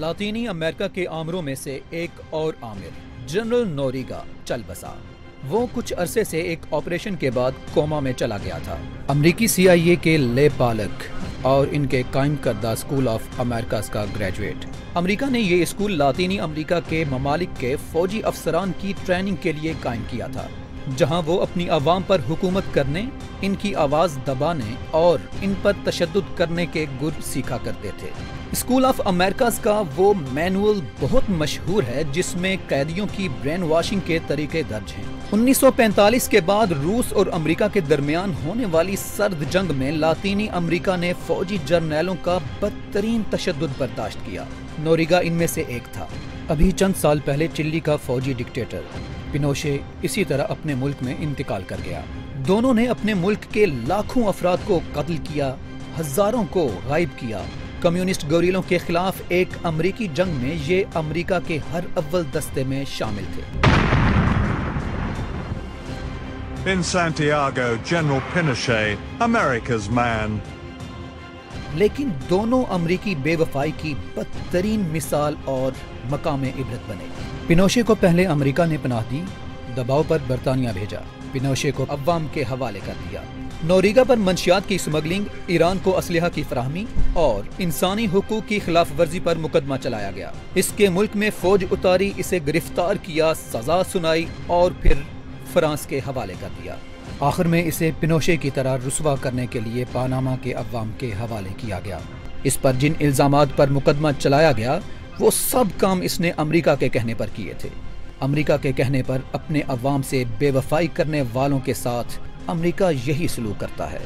लातीनी America के आमिरों में से एक और आमिर जनरल नोरिगा चल बसा। वो कुछ अरसे से एक ऑपरेशन के बाद कोमा में चला गया था। अमरीकी CIA के ले पालक और इनके कायम करदा स्कूल ऑफ अमेरिका का ग्रेजुएट। अमेरिका ने ये स्कूल लातीनी अमेरिका के ममालिक के फौजी अफसरान की ट्रेनिंग के लिए कायम किया था, जहां वो अपनी अवाम पर हुकूमत करने, इनकी आवाज दबाने और इन पर तशद्दुद करने के गुर सीखा करते थे। स्कूल ऑफ अमेरिकास का वो मैनुअल बहुत मशहूर है जिसमें कैदियों की ब्रेन वॉशिंग के तरीके दर्ज हैं। 1945 के बाद रूस और अमेरिका के दरमियान होने वाली सर्द जंग में लातीनी अमेरिका ने फौजी जर्नैलों का बदतरीन तशद्दुद बर्दाश्त किया। नोरिगा इनमें से एक था। अभी चंद साल पहले चिली का फौजी डिक्टेटर पिनोशे इसी तरह अपने मुल्क में इंतकाल कर गया। दोनों ने अपने मुल्क के लाखों अफराद को कत्ल किया, हजारों को गायब किया। कम्युनिस्ट गोरिल्लों के खिलाफ एक अमरीकी जंग में ये अमरीका के हर अव्वल दस्ते में शामिल थे। In Santiago, General Pinochet, America's man. लेकिन दोनों अमरीकी बेवफाई की बदतरीन मिसाल और मकाम इबरत बने। पिनोशे को पहले अमरीका ने पनाह दी, दबाव पर बरतानिया भेजा, पिनोशे को अवाम के हवाले कर दिया। नोरिगा पर मंशियात की स्मगलिंग, ईरान को असलहा की फराहमी और इंसानी हुकूक की खिलाफ वर्जी पर मुकदमा चलाया गया। इसके मुल्क में फौज उतारी, इसे गिरफ्तार किया, सजा सुनाई और फिर फ्रांस के हवाले कर दिया। आखिर में इसे पिनोशे की तरह रुसवा करने के लिए पानामा के अवाम के हवाले किया गया। इस पर जिन इल्जामात पर मुकदमा चलाया गया वो सब काम इसने अमेरिका के कहने पर किए थे। अमेरिका के कहने पर अपने अवाम से बेवफाई करने वालों के साथ अमेरिका यही सलूक करता है।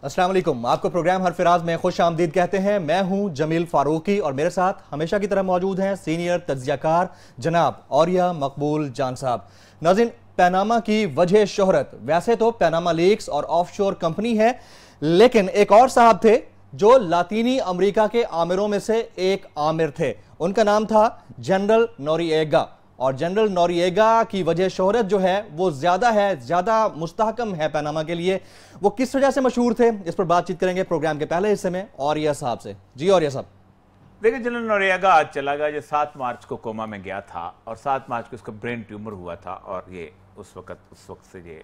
अस्सलाम वालेकुम, आपको प्रोग्राम हरफिराज में खुश आमदीद कहते हैं। मैं हूं जमील फारूकी और मेरे साथ हमेशा की तरह मौजूद हैं सीनियर तज्जियाकार जनाब औरिया मकबूल जान साहब। नाज़रीन, पनामा की वजह शोहरत वैसे तो पनामा लीक्स और ऑफशोर कंपनी है, लेकिन एक और साहब थे जो लातीनी अमेरिका के आमिरों में से एक आमिर थे। उनका नाम था जनरल नोरिएगा। और जनरल नोरिएगा की वजह शोहरत जो है वो ज्यादा मुस्तहकम है पनामा के लिए। वो किस वजह से मशहूर थे, इस पर बातचीत करेंगे प्रोग्राम के पहले हिस्से में औरिया साहब से। जी औरिया साहब। देखिए, जनरल नोरिएगा आज चला गया। जो 7 मार्च को कोमा में गया था और 7 मार्च को उसका ब्रेन ट्यूमर हुआ था और ये उस वक्त से ये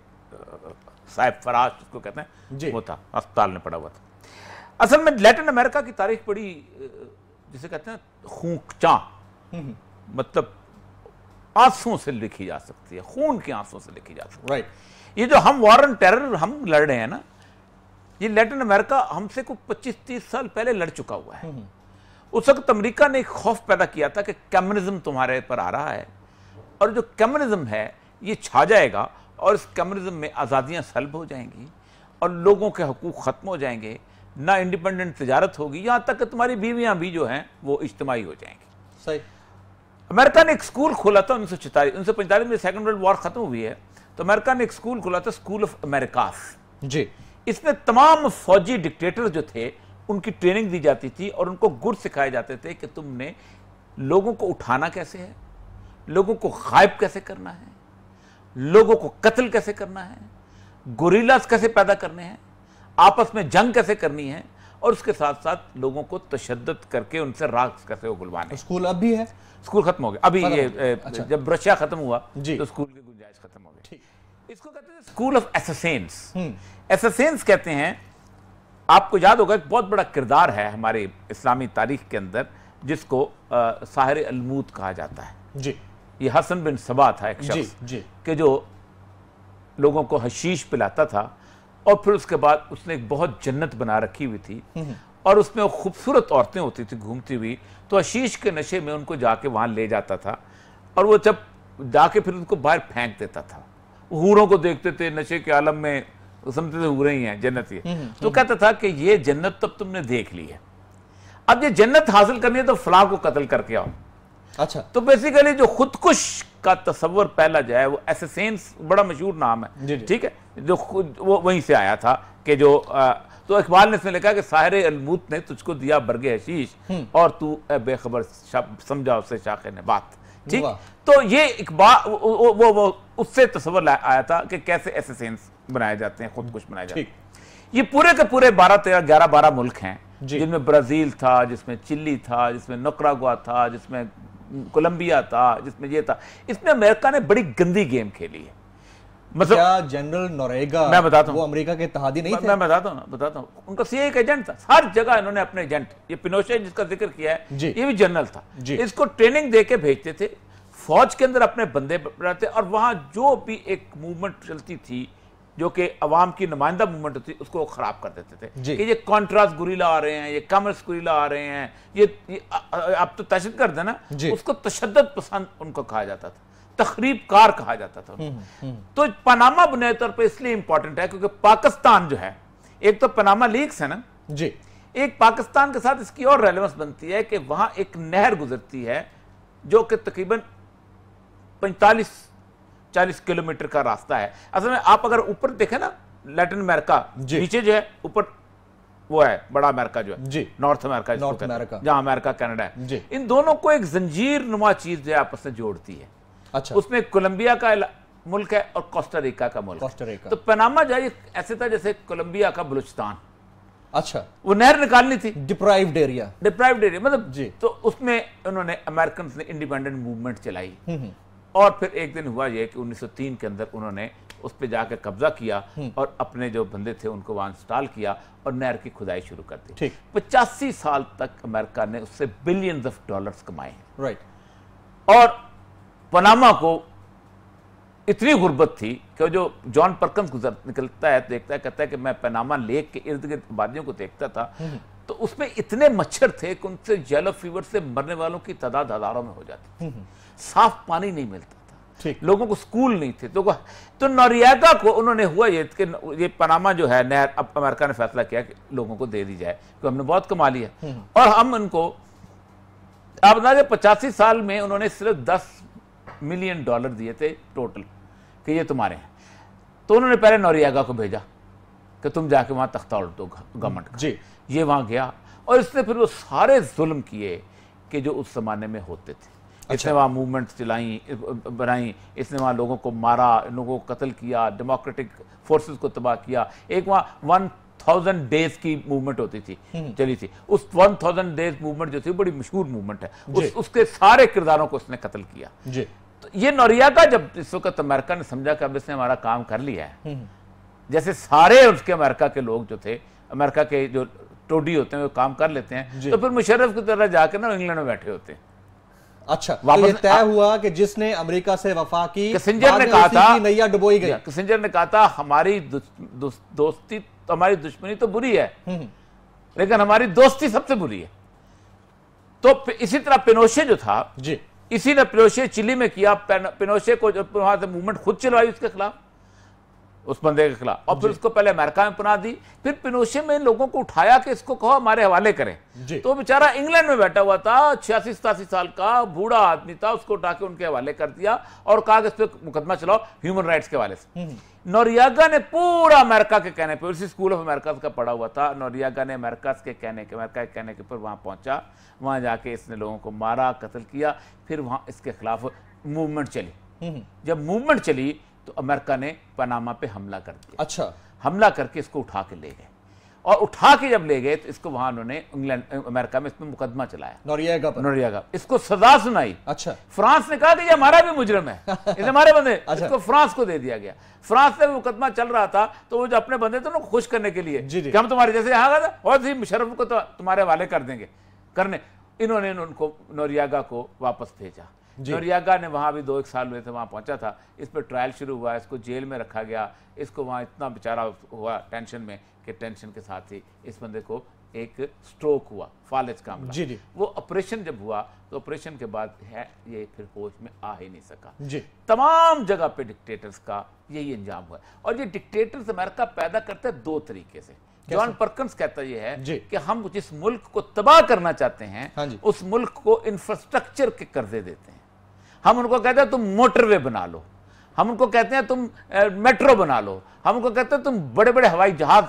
साहिब फराज उसको कहते हैं वो था, अस्पताल में पड़ा हुआ था। असल में लैटिन अमेरिका की तारीख बड़ी जिसे कहते हैं खूंचा, मतलब आंसुओं से लिखी जा सकती है, खून के आंसुओं से लिखी जा सकती है। राइट। ये जो हम वॉर ऑन टेरर हम लड़ रहे हैं ना, ये लैटिन अमेरिका हमसे कुछ 25-30 साल पहले लड़ चुका हुआ है। उस वक्त अमेरिका ने एक खौफ पैदा किया था कि कम्युनिज्म तुम्हारे पर आ रहा है और जो कम्युनिज्म है ये छा जाएगा और इस कम्युनिज्म में आज़ादियाँ सल्ब हो जाएंगी और लोगों के हकूक़ ख़त्म हो जाएंगे, ना इंडिपेंडेंट तजारत होगी, यहाँ तक कि तुम्हारी बीवियाँ भी जो हैं वो इज्तिमाई हो जाएंगी। सही। अमेरिका ने एक स्कूल खोला था 1945 में सेकंड वर्ल्ड वॉर खत्म हुई है, तो अमेरिका ने एक स्कूल खोला था, स्कूल ऑफ अमेरिकास। जी। इसमें तमाम फौजी डिक्टेटर जो थे उनकी ट्रेनिंग दी जाती थी और उनको गुर सिखाए जाते थे कि तुमने लोगों को उठाना कैसे है, लोगों को गायब कैसे करना है, लोगों को कत्ल कैसे करना है, गोरिल्लास कैसे पैदा करने हैं, आपस में जंग कैसे करनी है और उसके साथ साथ लोगों को तशद्दुद करके उनसे राग कैसे उगलवाने। स्कूल अब भी है? स्कूल खत्म हो गया अभी, ये अच्छा। जब रशिया खत्म हुआ तो स्कूल की गुंजाइश खत्म हो गई। इसको कहते हैं स्कूल ऑफ एसेसेंस। एसेसेंस कहते हैं, आपको याद होगा एक बहुत बड़ा किरदार है हमारे इस्लामी तारीख के अंदर जिसको साहिर अलमूत कहा जाता है। जी। ये हसन बिन सबा था एक शख्स कि जो लोगों को हशीश पिलाता था और फिर उसके बाद उसने एक बहुत जन्नत बना रखी हुई थी और उसमें खूबसूरत औरतें होती थी घूमती हुई, तो हशीश के नशे में उनको जाके वहाँ ले जाता था और वो जब जाके फिर उनको बाहर फेंक देता था। हूरों को देखते थे नशे के आलम में, समझते थे हूरें ही हैं, जन्नत ही है। तो कहता था कि ये जन्नत तब तुमने देख ली है, अब ये जन्नत हासिल करनी है तो फलां को कत्ल करके आओ। अच्छा। तो बेसिकली जो खुदकुश का तस्वर पहला जो है वो एसेसेंस, बड़ा मशहूर नाम है, ठीक है, जो खुद वो वहीं से आया था कि जो तो इकबाल ने इसमें लिखा कि साहिर अलमूत ने तुझको दिया बरगे हशीश और तू बेखबर समझा उसे शाखे ने बात। ठीक। तो ये इकबाल वो उससे तस्वर आया था कि कैसे एसेसेंस बनाए जाते हैं, खुदकुश बनाए जाते हैं। ये पूरे के पूरे 12, 13, 11, 12 मुल्क हैं जिनमें ब्राजील था, जिसमें चिली था, जिसमें निकारागुआ था, जिसमें कोलंबिया था, जिसमें ये था। इसमें अमेरिका ने बड़ी गंदी गेम खेली है। मतलब क्या जनरल नोरेगा मैं बताता हूं, वो अमेरिका के इत्तेहादी नहीं थे? मैं बताता हूं, उनका सीआईए एक एजेंट था, हर जगह इन्होंने अपने एजेंट, ये पिनोशे जिसका जिक्र किया है ये भी जनरल था, इसको ट्रेनिंग देके भेजते थे, फौज के अंदर अपने बंदे बनाते, और वहां जो भी एक मूवमेंट चलती थी जो कि अवाम की नुमाइंदा मूवमेंट होती उसको खराब कर देते थे कि ये कॉन्ट्रास्ट गुरीला आ रहे हैं, ये कमर्स गुरीला आ रहे हैं, ये आप तो तशद्दुद कर देना, उसको तशद्दुद पसंद उनको कहा जाता था, तखरीबकार कहा जाता था। तो पनामा बुनियादी तौर पर इसलिए इंपॉर्टेंट है क्योंकि पाकिस्तान जो है, एक तो पनामा लीक्स है ना जी, एक पाकिस्तान के साथ इसकी और रेलेवेंस बनती है कि वहां एक नहर गुजरती है जो कि तकरीबन 45-40 किलोमीटर का रास्ता है। असल में आप अगर ऊपर देखें ना, लैटिन अमेरिका नीचे जो है, ऊपर वो है बड़ा अमेरिका जो है, नॉर्थ अमेरिका, जहां अमेरिका कनाडा है, इन दोनों को एक जंजीर नुमा चीज जो है आपस में जोड़ती है। अच्छा, उसमें कोलंबिया का मुल्क है और कोस्टा रिका का मुल्क है। तो पनामा जो है ऐसे था जैसे कोलंबिया का बलूचिस्तान। अच्छा, वो नहर निकालनी थी, डिप्राइव्ड एरिया मतलब जी। तो उसमें उन्होंने अमेरिकन ने इंडिपेंडेंट मूवमेंट चलाई, और फिर एक दिन हुआ यह कि 1903 के अंदर उन्होंने उस पर जाकर कब्जा किया और अपने जो बंदे थे उनको वहां इंस्टॉल किया और नहर की खुदाई शुरू कर दी। 85 साल तक अमेरिका ने उससे बिलियंस ऑफ डॉलर्स कमाए हैं। राइट। और पनामा को इतनी गुर्बत थी कि जो जॉन परकिंस निकलता है, देखता है, कहता है कि मैं पनामा लेक के इर्द गिर्द आबादियों को देखता था तो उसमें इतने मच्छर थे कि उनसे येलो फीवर से मरने वालों की तादाद हजारों में हो जाती थी। साफ पानी नहीं मिलता था, लोगों को स्कूल नहीं थे। तो नोरियागा को उन्होंने हुआ ये पनामा जो है नहर, अब अमेरिका ने फैसला किया कि लोगों को दे दी जाए क्योंकि हमने बहुत कमा लिया, और हम उनको, आप बता 85 साल में उन्होंने सिर्फ $10 मिलियन दिए थे टोटल कि ये तुम्हारे हैं। तो उन्होंने पहले नोरियागा को भेजा कि तुम जाके वहां तख्ता उल्ट दो गवर्नमेंट का जी। ये वहां गया और इसने फिर वो सारे जुल्म किए कि जो उस जमाने में होते थे। अच्छा। इसने वहां मूवमेंट चलाई बनाई, इसने वहां लोगों को मारा, लोगों को कत्ल किया, डेमोक्रेटिक फोर्सेस को तबाह किया। एक वहां 1000 डेज की मूवमेंट होती थी, चली थी। उस 1000 डेज मूवमेंट जो थी बड़ी मशहूर मूवमेंट है, उसके सारे किरदारों को उसने कत्ल किया जी। तो ये नोरियागा जब इस वक्त अमेरिका ने समझा कि अब इसने हमारा काम कर लिया है, जैसे सारे उसके अमेरिका के लोग जो थे, अमेरिका के जो टोडी होते हैं वो काम कर लेते हैं, तो फिर मुशर्रफ की तरह जाकर ना इंग्लैंड में बैठे होते हैं। अच्छा, वापस तो तय हुआ कि जिसने अमेरिका से वफा की, किसिंजर ने कहा था, नैया डुबोई गई। किसिंजर ने कहा था हमारी दोस्ती, हमारी दुश्मनी तो बुरी है लेकिन हमारी दोस्ती सबसे बुरी है। तो इसी तरह पिनोशे जो था जी, इसी ने पिनोशे चिली में किया। पिनोशे को जब वहां से मूवमेंट खुद चलवाई उसके खिलाफ, उस बंदे के खिलाफ, और फिर उसको पहले अमेरिका में पनाह दी। फिर पिनोशे में लोगों को उठाया कि इसको कहो हमारे हवाले करें। तो बेचारा इंग्लैंड में बैठा हुआ था, 86-87 साल का बूढ़ा आदमी था, उसको उठा के उनके हवाले कर दिया और कहा कि इस पर मुकदमा चलाओ ह्यूमन राइट्स के हवाले से। नोरियागा ने पूरा अमेरिका के कहने पर, उसी स्कूल ऑफ अमेरिका का पढ़ा हुआ था, नोरियागा ने अमेरिका के कहने के पर वहां पहुंचा, वहां जाके इसने लोगों को मारा, कत्ल किया। फिर वहां इसके खिलाफ मूवमेंट चली। जब मूवमेंट चली तो अमेरिका ने पनामा पे हमला कर दिया। अच्छा, हमला करके इसको उठा के ले गए, और उठा के जब ले गए तो इसको वहां उन्होंने इंग्लैंड अमेरिका में इसमें मुकदमा चलाया, नोरियागा इसको सजा सुनाई। अच्छा, फ्रांस ने कहा कि ये हमारा भी मुजरिम है, ये हमारे बंदे। अच्छा। इसको फ्रांस को दे दिया गया। फ्रांस में मुकदमा चल रहा था तो वो जो अपने बंदे थे उनको खुश करने के लिए कि हम तुम्हारे जैसे यहाँ गए और मुशर्रफ को तो तुम्हारे हवाले कर देंगे करने, इन्होंने उनको नोरियागा को वापस भेजा। नोरियागा ने वहां भी 2-1 साल हुए थे, वहां पहुंचा था, इस पर ट्रायल शुरू हुआ, इसको जेल में रखा गया। इसको वहां इतना बेचारा हुआ टेंशन में कि टेंशन के साथ ही इस बंदे को एक स्ट्रोक हुआ, फालिज का हमला। जी। वो ऑपरेशन जब हुआ तो ऑपरेशन के बाद है ये फिर होश में आ ही नहीं सका जी। तमाम जगह पे डिक्टेटर्स का यही अंजाम हुआ, और ये डिक्टेटर्स अमेरिका पैदा करते हैं 2 तरीके से। जॉन परकिंस कहता यह है कि हम जिस मुल्क को तबाह करना चाहते हैं उस मुल्क को इंफ्रास्ट्रक्चर के कर्जे देते हैं। हम उनको कहते हैं तुम मोटरवे बना लो, हम उनको कहते हैं तुम मेट्रो बना लो, हम उनको कहते हैं तुम बड़े बड़े हवाई जहाज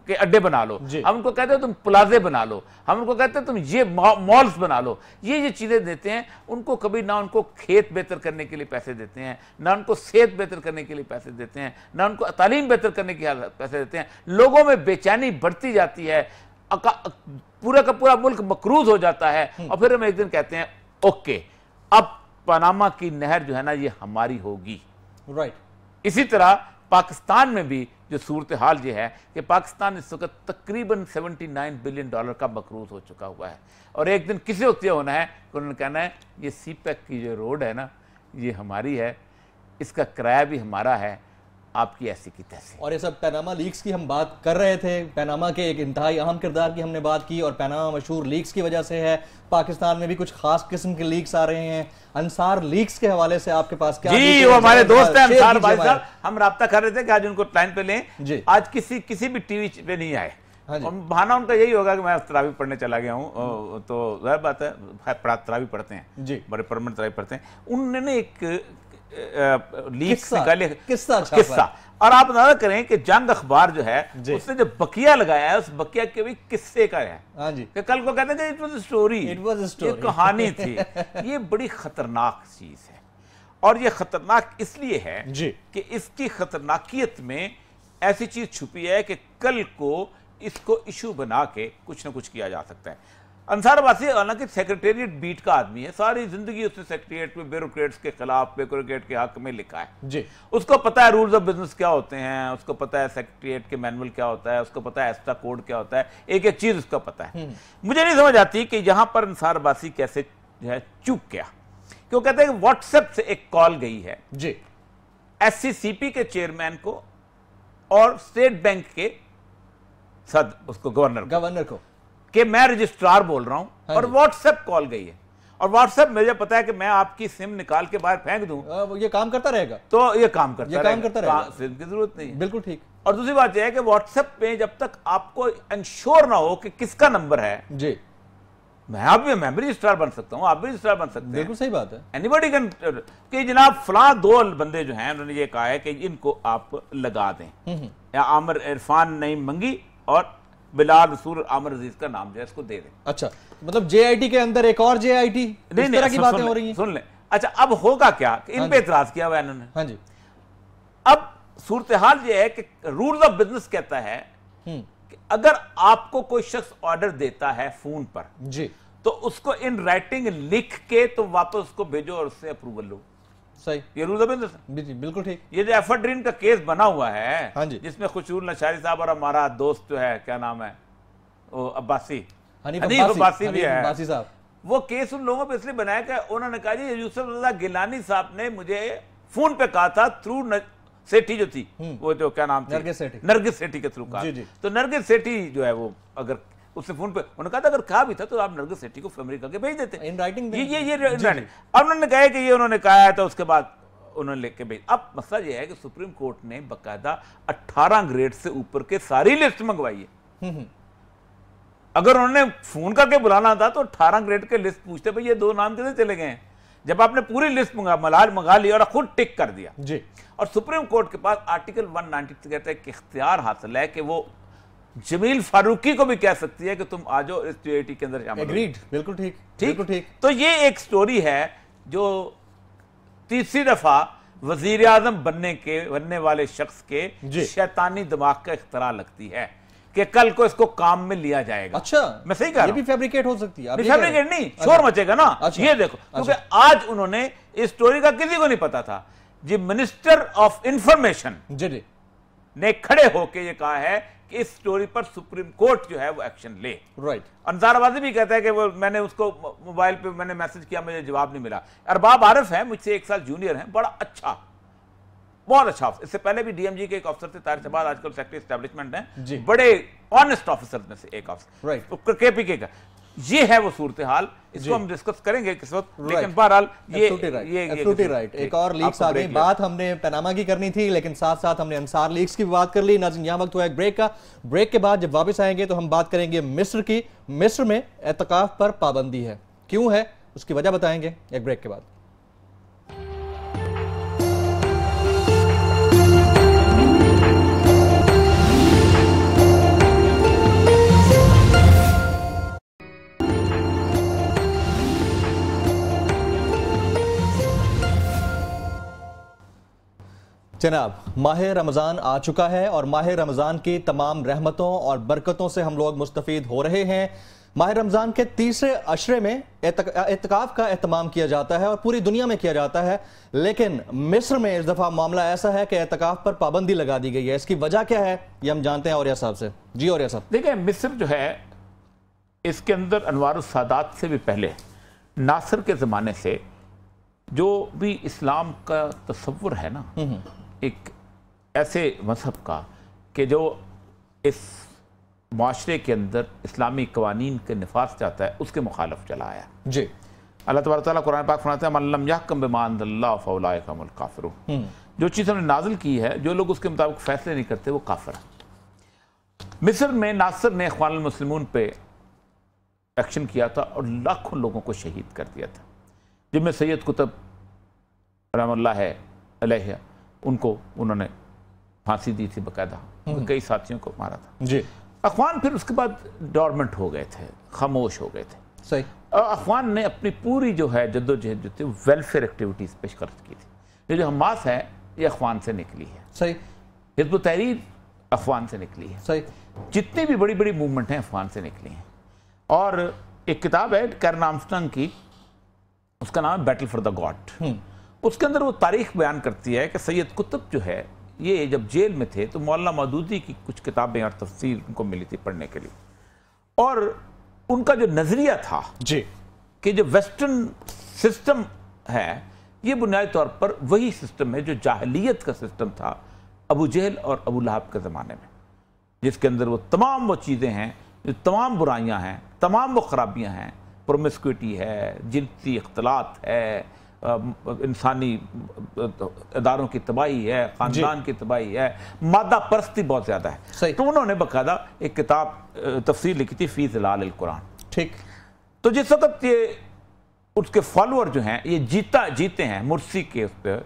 के अड्डे बना लो, हम उनको कहते हैं तुम प्लाजे बना लो, हम उनको कहते हैं तुम ये मॉल्स बना लो। ये चीजें देते हैं उनको, कभी ना उनको खेत बेहतर करने के लिए पैसे देते हैं, ना उनको सेहत बेहतर करने के लिए पैसे देते हैं, ना उनको तालीम बेहतर करने के लिए पैसे देते हैं। लोगों में बेचैनी बढ़ती जाती है, पूरा का पूरा मुल्क मकरूज हो जाता है और फिर हम एक दिन कहते हैं ओके अब पनामा की नहर जो है ना ये हमारी होगी। राइट। इसी तरह पाकिस्तान में भी जो सूरत हाल ये है कि पाकिस्तान इस वक्त तकरीबन $79 बिलियन का मकरूज हो चुका हुआ है और एक दिन किसी वक्त ये होना है कि उन्होंने कहना है ये सीपैक की जो रोड है ना ये हमारी है, इसका किराया भी हमारा है, आपकी ऐसी की तैसी। और ये सब पैनामा लीक्स की हम बात कर रहे थे, पैनामा के एक इंतहाई अहम किरदार की हमने बात की और पैनामा मशहूर लीक्स की वजह से है। पाकिस्तान में भी कुछ खास किस्म के लीक्स आ रहे हैं। अंसार लीक्स के हवाले से आपके पास क्या? जी, वो हमारे दोस्त हैं अंसार भाई साहब, हम राब्ता कर रहे थे कि आज उनको लाइन पे लें। आज किसी भी टीवी पे नहीं आए और बहाना उनका यही होगा कि मैं तरावी पढ़ने चला गया हूँ, तो जाहिर बात है तरावी पढ़ते हैं जी, बड़े परमानेंट तरावी पढ़ते हैं। उन्होंने एक लीक्स निकाले किस्सा और आप अंदाजा करें कि जंग अखबार जो है उसने जो बकिया लगाया है उस बकिया के भी किस्से का है। हाँ जी। कि कल को कहते हैं इट वाज अ स्टोरी, ये कहानी थी। ये बड़ी खतरनाक चीज है और ये खतरनाक इसलिए है जी कि इसकी खतरनाकियत में ऐसी चीज छुपी है कि कल को इसको इशू बना के कुछ ना कुछ किया जा सकता है। अंसार वासी हालांकि सेक्रेटेरिएट बीट का आदमी है, सारी जिंदगी उसने सेक्रेटेरिएट में ब्यूरोक्रेट्स के खिलाफ, ब्यूरोक्रेट के हक में लिखा है जी। उसको पता है रूल्स ऑफ बिजनेस क्या होते हैं, उसको पता है सेक्रेटेरिएट के मैनुअल क्या होता है, उसको पता है एस्टा कोड क्या होता है, एक एक चीज उसको पता है। मुझे नहीं समझ आती कि यहां पर अंसार वासी कैसे जो है चूक गया। क्यों कहते हैं व्हाट्सएप से एक कॉल गई है जी SCCP के चेयरमैन को और स्टेट बैंक के उसको गवर्नर को कि मैं रजिस्ट्रार बोल रहा हूं और व्हाट्सएप कॉल गई है और व्हाट्सएप मुझे पता है कि मैं आपकी सिम निकाल के बाहर फेंक दूं ये काम करता रहेगा, तो ये काम करता रहेगा, सिम की जरूरत नहीं। बिल्कुल ठीक। और दूसरी बात यह है कि व्हाट्सएप पे जब तक आपको इंश्योर ना हो कि किसका नंबर है जी, मैं भी रजिस्ट्रार बन सकता हूं, आप भी रजिस्ट्रार बन सकते हैं। बिल्कुल सही बात है। एनीबॉडी कैन कि जनाब फलां 2 बंदे जो हैं उन्होंने ये कहा है कि इनको आप लगा दें, या आमिर इरफान नईम मंगी और बिलाल रसूल आमिर अजीज का नाम जो है इसको दे दें। अच्छा, मतलब JIT के अंदर एक और JIT, इस तरह की बातें हो रही हैं। सुन लें। अच्छा, अब होगा क्या कि इन पे एतराज किया हुआ है इन्होंने। हाँ जी। अब सूरत हाल ये है कि रूल्स ऑफ बिजनेस कहता है कि अगर आपको कोई शख्स ऑर्डर देता है फोन पर जी, तो उसको इन राइटिंग लिख के तो वापस उसको भेजो और उससे अप्रूवल लो। सही, ये रूल्स ऑफ बिजनेस। बिल्कुल ठीक। ये जो एफर्ड्रीन का केस बना हुआ है हाँ जी, जिसमें खुशूर नशारी साहब और हमारा दोस्त जो है क्या नाम है वो अब्बासी, हनीफ अब्बासी भी है अब्बासी साहब, वो केस उन लोगों पे इसलिए बनाया कि उन्होंने कहा जी यूसुफ रज़ा गिलानी साहब ने मुझे फोन पे कहा था थ्रू सेठी जो थी वो जो क्या नाम थी नरगिस सेठी के थ्रू कहा। तो नरगिस सेठी जो है वो अगर उसने फोन पे उन्होंने कहा था अगर कहा भी था तो आप नरगिस सेठी को अमेरिका के भेज देते इन राइटिंग। ये अब उन्होंने कहा कि ये उन्होंने कहा है तो उसके बाद उन्होंने लिख के भेज। अब मसला ये है कि सुप्रीम कोर्ट ने बकायदा 18 ग्रेड से ऊपर के सारी लिस्ट मंगवाई है। अगर उन्होंने फोन करके बुलाना था तो 18 ग्रेड के लिस्ट पूछते भाई ये 2 नाम कैसे चले गए हैं, जब आपने पूरी लिस्ट मंगा ली और खुद टिक कर दिया जी। और सुप्रीम कोर्ट के पास आर्टिकल 193 कहता है कि इख्तियार हासिल है कि वो जमील फारूकी को भी कह सकती है कि तुम आ जाओ इस JIT के अंदर शामिल। एग्रीड, बिल्कुल ठीक, बिल्कुल ठीक। तो ये एक स्टोरी है जो तीसरी दफा वजीर आजम बनने वाले शख्स के शैतानी दिमाग का इख्तरा लगती है कि कल को इसको काम में लिया जाएगा। अच्छा, मैं सही कह रहा हूं? ये भी फैब्रिकेट हो सकती है। फैब्रिकेट नहीं, शोर मचेगा ना। अच्छा, ये देखो क्योंकि आज उन्होंने इस स्टोरी का किसी को नहीं पता था जी, मिनिस्टर ऑफ इंफॉर्मेशन ने खड़े होके ये कहा है कि इस स्टोरी पर सुप्रीम कोर्ट जो है वो एक्शन ले। राइट। अंसार आवाज़ी भी कहता है कि वो मैंने उसको मोबाइल पे मैंने मैसेज किया, मुझे जवाब नहीं मिला। अरबाब आरिफ है, मुझसे 1 साल जूनियर है, बड़ा अच्छा, बहुत अच्छा ऑफिसर। इससे पहले भी DMG के एक ऑफिसर थे तारिक शहबाज, आजकल सेक्रेटरी एस्टैब्लिशमेंट है, बड़े ऑनेस्ट ऑफिसर में से एक ऑफिसर। राइट। KPK का ये है वो सूरत हाल, इसको हम डिस्कस करेंगे किस वक्त, लेकिन बहरहाल ये राइट। एक और लीक्स आ गई, बात हमने पनामा की करनी थी लेकिन साथ साथ हमने अंसार लीक्स की बात कर ली। नाज़रीन, यहाँ वक्त हुआ एक ब्रेक का। ब्रेक के बाद जब वापस आएंगे तो हम बात करेंगे मिस्र की। मिस्र में एतकाफ पर पाबंदी है, क्यों है उसकी वजह बताएंगे एक ब्रेक के बाद। जनाब, माह रमज़ान आ चुका है और माह रमज़ान की तमाम रहमतों और बरकतों से हम लोग मुस्तफ़ीद हो रहे हैं। माह रमज़ान के तीसरे अशरे में एतकाफ़ का एहतमाम किया जाता है और पूरी दुनिया में किया जाता है, लेकिन मिस्र में इस दफ़ा मामला ऐसा है कि एतकाफ़ पर पाबंदी लगा दी गई है। इसकी वजह क्या है, ये हम जानते हैं औरिया साहब से। जी औरिया साहब। देखिए, मिस्र जो है इसके अंदर अनवारुस सादात से भी पहले नासिर के ज़माने से जो भी इस्लाम का तसव्वुर है ना, एक ऐसे मजहब का कि जो इस माशरे के अंदर इस्लामी कवानीन के निफाज चाहता है, उसके मुखालफ चला आया। जी। अल्लाह तबारक तआला कुरान पाक फरमाते हैं, मन लम यहकुम बिमा अंज़लल्लाह फउलाइका हुमुल काफ़िरून। जो चीज़ हमने नाजिल की है, जो लोग उसके मुताबिक फैसले नहीं करते, वो काफिर है। मिस्र में नासिर ने इख्वानुल मुस्लिमून पे एक्शन किया था और लाखों लोगों को शहीद कर दिया था, जिनमें सैयद कुतुब रहमतुल्लाह अलैहि, उनको उन्होंने फांसी दी थी बकायदा, कई साथियों को मारा था। जी। अखवान फिर उसके बाद डॉर्मेंट हो गए थे, खामोश हो गए थे। सही। और अखवान ने अपनी पूरी जो है जद्दोजहद जो थी वेलफेयर एक्टिविटीज़ पे खर्च की थी। ये जो हमास है, ये अखवान से निकली है। सही। हिज़्ब तहरीर अखवान से निकली है। सही। जितनी भी बड़ी बड़ी मूवमेंट हैं अफगान से निकली हैं। और एक किताब है कैरन आर्मस्ट्रांग की, उसका नाम है बैटल फॉर द गॉड। उसके अंदर वो तारीख बयान करती है कि सैयद कुतुब जो है, ये जब जेल में थे तो मौलाना मौदूदी की कुछ किताबें और तफसीर उनको मिली थी पढ़ने के लिए, और उनका जो नजरिया था जी कि जो वेस्टर्न सिस्टम है, ये बुनियादी तौर पर वही सिस्टम है जो जाहिलियत का सिस्टम था अबू जहल और अबू लहब के ज़माने में, जिसके अंदर वो तमाम वो चीज़ें हैं, जो तमाम बुराइयां हैं, तमाम वो खराबियां हैं, प्रोमिस्क्यूटी है, जिनसी इख्तलात है, इंसानी इदारों की तबाही है, ख़ानदान की तबाही है, मादा परस्ती बहुत ज़्यादा है। तो उन्होंने बाकायदा एक किताब तफसीर लिखी थी फ़ी ज़िलाल अल कुरान। ठीक। तो जिस वक्त ये उसके फॉलोअर जो हैं ये जीते हैं मुर्सी के उस पर,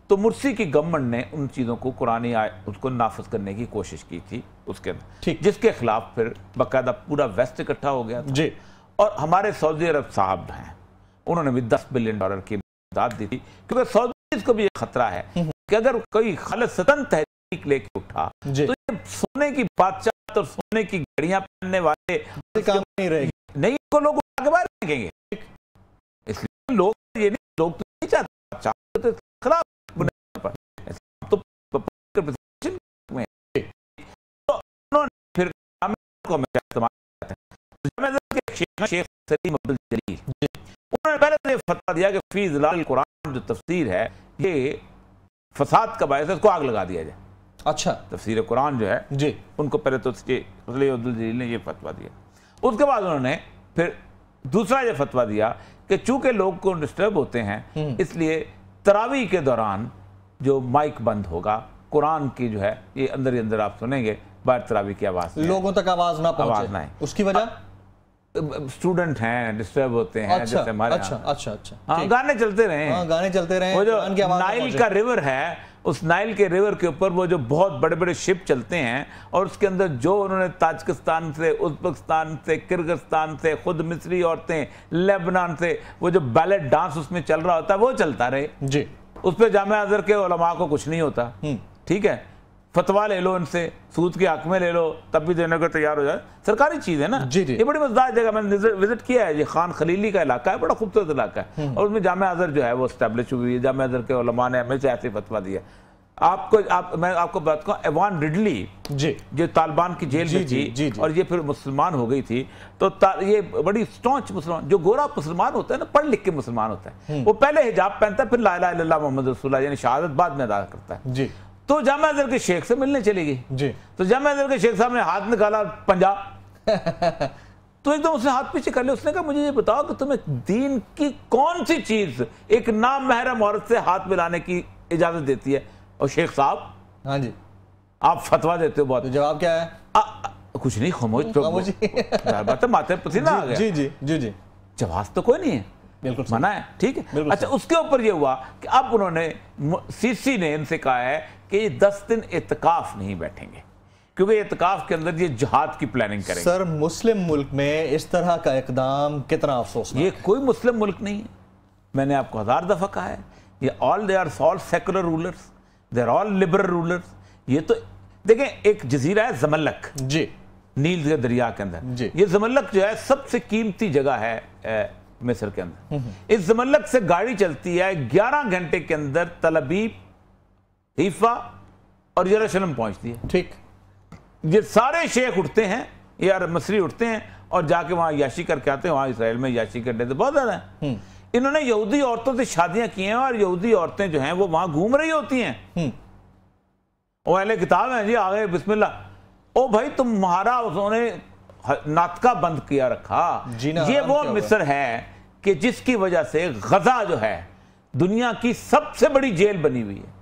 तो मुर्सी की गवर्नमेंट ने उन चीज़ों को कुरानी उसको नाफिज करने की कोशिश की थी उसके अंदर, जिसके खिलाफ फिर बाकायदा पूरा वेस्ट इकट्ठा हो गया था। जी। और हमारे सऊदी अरब साहब हैं, उन्होंने भी $10 बिलियन की मदद दी थी, क्योंकि सऊदी को भी ये खतरा है कि अगर कोई खालिस्तान तहरीक लेके उठा तो ये सोने की बादशाह और सोने की घड़ियां पहनने वाले काम नहीं रहेगी, नहीं को लोग आगे बाहर फेंकेंगे। इसलिए लोग ये नहीं, लोग तो नहीं चाहते खराब तो उन्होंने फिर शेख सलीम अब्दुल जलील, उन्होंने पहले तो ये फतवा दिया कि फी ज़िलाल कुरान जो तफसीर है ये फसाद का बायस है, इसको आग लगा दिया जाए। अच्छा। तफसीर कुरान जो है जी, उनको पहले तो सलीम अब्दुल जलील ने ये फतवा दिया। उसके बाद उन्होंने फिर दूसरा ये फतवा दिया कि चूंकि लोग को डिस्टर्ब होते हैं, इसलिए तरावी के दौरान जो माइक बंद होगा, कुरान की जो है ये अंदर ही अंदर आप सुनेंगे, बाहर तरावी की आवाज, लोगों तक आवाज ना पहुंचे, आवाज ना है। उसकी वजह स्टूडेंट हैं, डिस्टर्ब होते हैं। अच्छा, जैसे हमारे अच्छा गाने चलते रहे, गाने चलते रहे। वो जो नाइल का रिवर है, उस नाइल के रिवर के ऊपर वो जो बहुत बड़े बड़े शिप चलते हैं, और उसके अंदर जो उन्होंने ताजिकिस्तान से, उज़्बेकिस्तान से, किर्गिस्तान से, खुद मिस्री औरतें, लेबनान से, वो जो बैलेट डांस उसमें चल रहा होता है, वो चलता रहे जी। उस पर जामिया अज़हर के उलमा को कुछ नहीं होता। ठीक है, फतवा ले लो इनसे, सूद के हक में ले लो, तब भी देने को तैयार हो जाए। सरकारी चीज है ना जी। ये बड़ी मजेदार जगह, मैंने विजिट किया है, ये खान खलीली का इलाका है, बड़ा खूबसूरत इलाका है, और उसमें जामिया अज़हर जो है वो स्टैब्लिश हुई है। जामिया अज़हर के उलमा ने हमेशा ऐसे फतवा दिया। मैं आपको बात कहूँ, एवान रिडली जी जो तालिबान की जेल में थी और ये फिर मुसलमान हो गई थी, तो ये बड़ी स्टॉन्च मुसलमान, जो गोरा मुसलमान होता है ना, पढ़ लिख के मुसलमान होता है, वो पहले हिजाब पहनता है, फिर ला इलाहा इल्लल्लाह मुहम्मद रसूलुल्लाह यानी शहादत बाद में अदा करता है जी। तो जामिया अज़हर के शेख से मिलने चली गई जी। तो जामिया अज़हर के शेख साहब ने हाथ निकाला पंजाब तो एकदम उसने हाथ पीछे कर लिया। उसने कहा मुझे ये बताओ कि तुम्हें दीन की कौन सी चीज एक नाम महरम औरत से हाथ मिलाने की इजाजत देती है? और शेख साहब, हाँ जी, आप फतवा देते हो बहुत। तो जवाब क्या है? कुछ नहीं, खामोश बात है, माथे पसीना आ गया। जी जी जी जी, जवाब तो कोई नहीं है, बिल्कुल मना है। ठीक है, अच्छा, उसके ऊपर ये हुआ कि अब उन्होंने, सीसी ने इनसे कहा है कि ये 10 दिन इत्काफ नहीं बैठेंगे, क्योंकि इत्काफ के अंदर ये जिहाद की प्लानिंग करेंगे। सर, मुस्लिम मुल्क में इस तरह का इकदाम कितना अफसोस। ये कोई मुस्लिम मुल्क नहीं है, मैंने आपको 1000 दफा कहा है, ये all they are all secular rulers. They are all liberal rulers. ये तो देखें, एक जजीरा है जमलक जी, नील के दरिया के अंदर जी। ये जमलक जो है सबसे कीमती जगह है मिस्र के अंदर। इस जमलक से गाड़ी चलती है 11 घंटे के अंदर तल अबीब, हीफा और यरूशलेम पहुंचती है। ठीक। ये सारे शेख उठते हैं या मसरी उठते हैं और जाके वहां याशी करके आते हैं। वहां इसराइल में याशी करने तो बहुत ज्यादा है। इन्होंने यहूदी औरतों से शादियां की हैं और यहूदी औरतें जो हैं वो वहां घूम रही होती हैं। वो अहले किताब है जी, आ गए बिस्मिल्लाह। ओ भाई तुम्हारा उन्होंने नाटका बंद किया रखा। ये वो मिस्र है कि जिसकी वजह से गजा जो है दुनिया की सबसे बड़ी जेल बनी हुई है।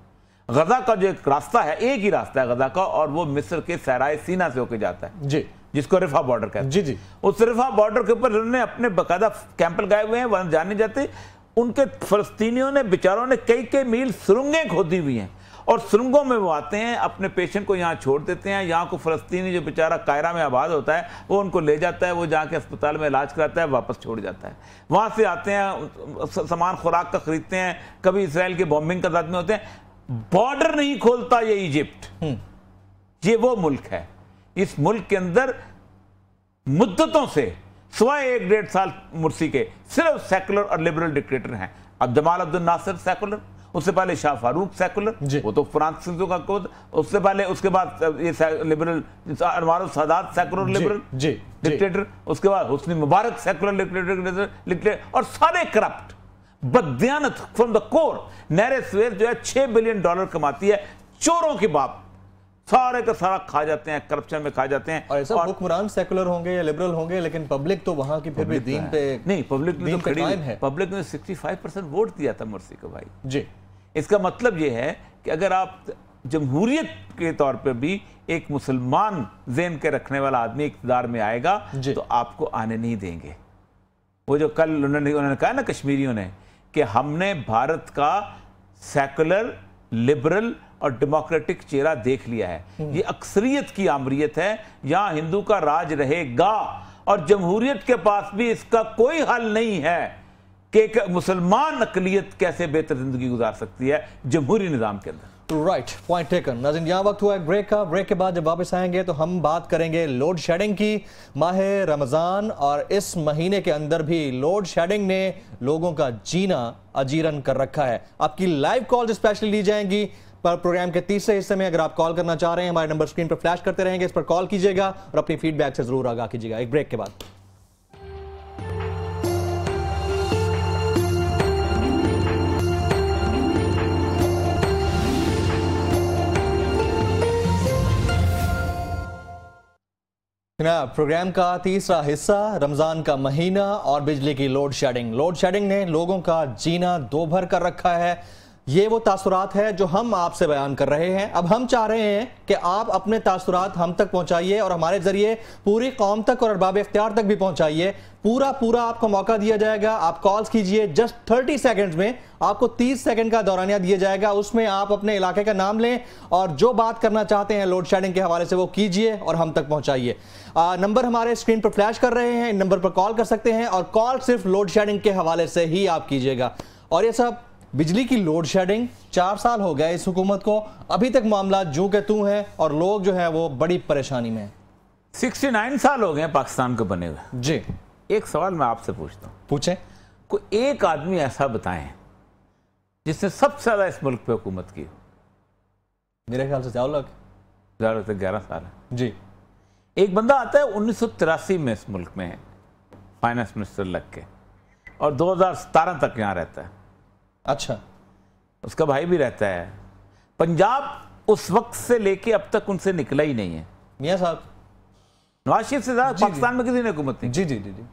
गजा का जो एक रास्ता है, एक ही रास्ता है गजा का, और वो मिस्र के सहराए सीना से होकर जाता है जी, जिसको रिफा बॉर्डर कहते हैं। जी जी। उस रिफा बॉर्डर के ऊपर उन्होंने अपने बाकायदा कैंप लगाए हुए हैं, वहां जाने जाते। उनके फलस्तीनियों ने बेचारों ने कई कई मील सुरंगें खोदी हुई हैं और सुरंगों में वो आते हैं, अपने पेशेंट को यहाँ छोड़ देते हैं। यहाँ को फलस्तीनी जो बेचारा कायरा में आबाद होता है वो उनको ले जाता है, वो जाके अस्पताल में इलाज कराता है, वापस छोड़ जाता है। वहाँ से आते हैं, सामान खुराक का खरीदते हैं, कभी इसराइल के बॉम्बिंग का आदमी होते हैं। बॉर्डर नहीं खोलता ये इजिप्ट। ये वो मुल्क है, इस मुल्क के अंदर मुद्दतों से सिवाय 1-1.5 साल मुर्सी के सिर्फ सेकुलर और लिबरल डिक्टेटर हैं। अब जमाल अब्दुल नासिर सेकुलर, उससे पहले शाह फारूक सेकुलर, वो तो फ्रांसीसियों का कोड, उससे पहले उसके बाद ये लिबरल अनवार सादात सेकुलर लिबरल डिक्टेटर, उसके बाद हुस्नी मुबारक सेकुलर डिक्टेटर, और सारे करप्ट बददियानत फ्रॉम द कोर। नहरे सवेर जो है $6 बिलियन कमाती है, चोरों के बाप, सारे का सारा खा जाते हैं, करप्शन में खा जाते हैं। और ऐसा हुक्मरान सेकुलर होंगे या लिबरल होंगे, लेकिन पब्लिक तो वहां की फिर भी दीन पे नहीं, पब्लिक ने तो खड़ी है। पब्लिक ने 65% वोट दिया था मुर्सी को भाई जी। इसका मतलब यह है कि अगर आप जमहूरियत के तौर पे भी एक मुसलमान ज़हन के रखने वाला आदमी इक़्तिदार में आएगा तो आपको आने नहीं देंगे। वो जो कल उन्होंने कहा ना कश्मीरियों ने कि हमने भारत का सेकुलर, लिबरल और डेमोक्रेटिक चेहरा देख लिया है। ये अक्सरियत की आमरियत है, यहां हिंदू का राज रहेगा और जमहूरियत के पास भी इसका कोई हल नहीं है कि एक मुसलमान अकलियत कैसे बेहतर जिंदगी गुजार सकती है जमहूरी निजाम के अंदर। Right, point taken. नाज़रीन, यहाँ वक्त हुआ है ब्रेक का। ब्रेक के बाद जब वापस आएंगे तो हम बात करेंगे लोड शेडिंग की। माह रमज़ान और इस महीने के अंदर भी लोड शेडिंग ने लोगों का जीना अजीरन कर रखा है। आपकी लाइव कॉल स्पेशली ली जाएंगी पर प्रोग्राम के तीसरे हिस्से में। अगर आप कॉल करना चाह रहे हैं, हमारे नंबर स्क्रीन पर फ्लैश करते रहेंगे, इस पर कॉल कीजिएगा और अपनी फीडबैक से जरूर आगाह कीजिएगा। एक ब्रेक के बाद प्रोग्राम का तीसरा हिस्सा, रमजान का महीना और बिजली की लोड शेडिंग। लोड शेडिंग ने लोगों का जीना दो भर कर रखा है। ये वो तासुरात है जो हम आपसे बयान कर रहे हैं। अब हम चाह रहे हैं कि आप अपने तासुरात हम तक पहुंचाइए और हमारे जरिए पूरी कौम तक और अरबाब इख्तियार तक भी पहुंचाइए। पूरा आपको मौका दिया जाएगा। आप कॉल्स कीजिए, जस्ट 30 सेकंड्स में आपको 30 सेकंड का दौरानिया दिया जाएगा। उसमें आप अपने इलाके का नाम लें और जो बात करना चाहते हैं लोड शेडिंग के हवाले से वो कीजिए और हम तक पहुंचाइए। नंबर हमारे स्क्रीन पर फ्लैश कर रहे हैं, इन नंबर पर कॉल कर सकते हैं और कॉल सिर्फ लोड शेडिंग के हवाले से ही आप कीजिएगा। और ये सब बिजली की लोड शेडिंग 4 साल हो गए इस हुकूमत को, अभी तक मामला जू के तू हैं और लोग जो है वो बड़ी परेशानी में। 69 साल हो गए पाकिस्तान को बने हुए। जी, एक सवाल मैं आपसे पूछता हूं, पूछें। कोई एक आदमी ऐसा बताएं जिसने सबसे ज्यादा इस मुल्क पे हुकूमत की। मेरे ख्याल से ज्यादा से 11 साल है जी। एक बंदा आता है 1983 में इस मुल्क में फाइनेंस मिनिस्टर लग के और 2017 तक यहां रहता है। अच्छा, उसका भाई भी रहता है। पंजाब उस वक्त से लेके अब तक उनसे निकला ही नहीं है। मियां साहब, नवाज शरीफ से ज्यादा पाकिस्तान में किसी ने हुकूमत नहीं। जी जी जी जी।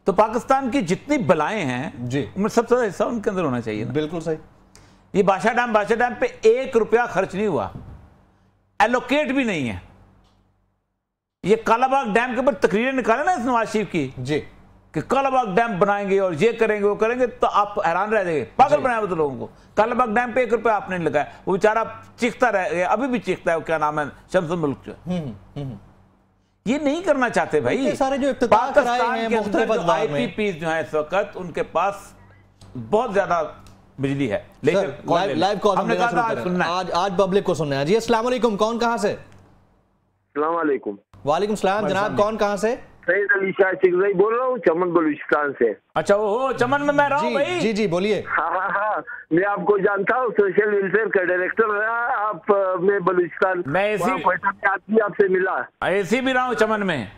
तो पाकिस्तान की जितनी बलाएं हैं जी, उनमें सबसे ज्यादा हिस्सा उनके अंदर होना चाहिए ना। बिल्कुल सही। ये बादशाह डैम पे 1 रुपया खर्च नहीं हुआ, एलोकेट भी नहीं है। ये कालाबाग डैम के ऊपर तकरीरें निकाले ना इस नवाज शरीफ की जी कि कालाबाग डैम बनाएंगे और ये करेंगे वो करेंगे, तो आप हैरान रह जाएंगे। पागल बनाया वो तो लोगों को। कालाबाग डैम पे 1 रुपया आपने नहीं लगाया, वो बेचारा चीखता रह गया, अभी भी चीखता है। क्या नाम है, शम्सुल मुल्क जो ये नहीं करना चाहते भाई। सारे जो पाकिस्तान के अंदर जो IPPs जो है इस वक्त उनके पास बहुत ज्यादा बिजली है। लेकिन लाइव कॉल हमने कहा था आज सुनना है, आज पब्लिक को सुनना है जी। अस्सलाम वालेकुम, कौन कहां से? अस्सलाम वालेकुम। वालेकुम सलाम जनाब, कौन कहां से? सैयद अली शाह चिगज़ई बोल रहा हूँ, चमन बलूचिस्तान से। अच्छा, वो चमन में मैं रहा हूँ भाई। जी जी बोलिए। हाँ, मैं आपको जानता हूँ, सोशल वेलफेयर का डायरेक्टर रहा आप में बलूचिस्तान। मैं इसी आपसे मिला, ऐसी भी रहा हूँ चमन में।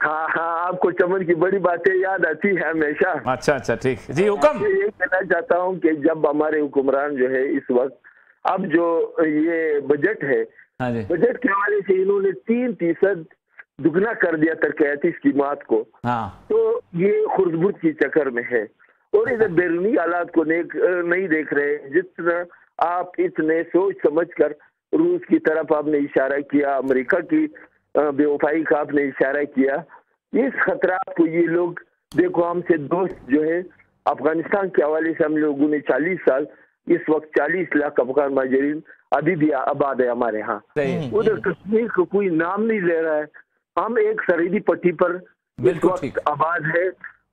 हाँ, आपको चमन की बड़ी बातें याद आती है हमेशा। अच्छा, ठीक जी, हुक्म। ये कहना चाहता हूँ कि जब हमारे हुक्मरान जो है इस वक्त, अब जो ये बजट है, बजट के हवाले से इन्होंने 3% दुगना कर दिया तरक्याती स्कीमात को। तो ये खुर्दबुर्द की चक्कर में है और इधर बैरूनी हालात को नहीं देख रहे। जितना आप इतने सोच समझ कर रूस की तरफ आपने इशारा किया, अमेरिका की बेवफाई का आपने इशारा किया, इस खतरात को ये लोग देखो, हमसे दोस्त जो है अफगानिस्तान के हवाले से हम लोगों ने 40 साल, इस वक्त 40 लाख अफगान महाजरीन अभी भी आबाद है हमारे यहाँ। उधर कश्मीर को कोई नाम नहीं ले रहा है। हम एक सरहदी पट्टी पर इस वक्त आबाद है।